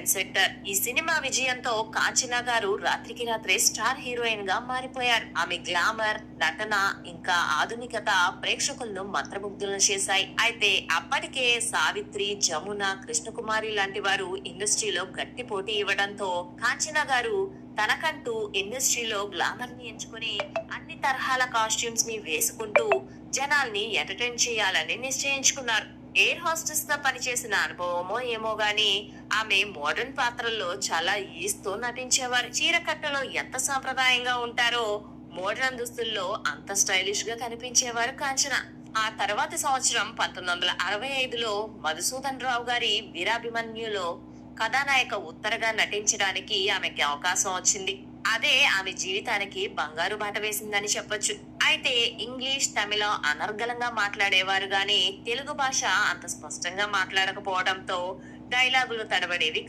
Trend setter. ఈ cinema విజయంతో కాంచనా గారు రాత్రికి రాత్రే స్టార్ హీరోయిన్ గా మారిపోయారు. ఆమె గ్లామర్, నటన ఇంకా ఆధునికత ప్రేక్షకులను మంత్రముగ్ధులను చేశాయి. అయితే అప్పటికే సావిత్రి, జమున, కృష్ణకుమారి లాంటి వారు ఇండస్ట్రీలో గట్టి పోటీ ఇవ్వడంతో కాంచనా గారు తనకంటూ ఇండస్ట్రీలో గ్లామర్ ని ఎంచుకుని అన్ని తరహాల కాస్ట్యూమ్స్ ని వేసుకుంటూ జనాల్ని ఎంటర్టైన్ చేయాలని నిశ్చయించుకున్నారు. ఎయిర్ హోస్టెస్ గా పనిచేసిన అనుభవమో ఏమో గాని ఆమె మోడర్న్ పాత్రల్లో చాలా ఈస్తో నటించేవారు. చీరకట్టలో ఎంత సాంప్రదాయంగా ఉంటారో మోడర్న్ దుస్తుల్లో అంత స్టైలిష్ గా కనిపించేవారు కాంచన. ఆ తర్వాతి సంవత్సరం 1965లో మధుసూదన్ రావు గారి వీరాభిమన్యులో కథానాయక ఉత్తరగా నటించడానికి ఆమెకి అవకాశం వచ్చింది. అదే ఆమె జీవితానికి బంగారు బాట వేసిందని చెప్పొచ్చు. అయితే ఇంగ్లీష్, తమిళం అనర్గళంగా మాట్లాడేవారు గాని తెలుగు భాష అంత స్పష్టంగా మాట్లాడకపోవడంతో డైలాగులు తడబడేవి.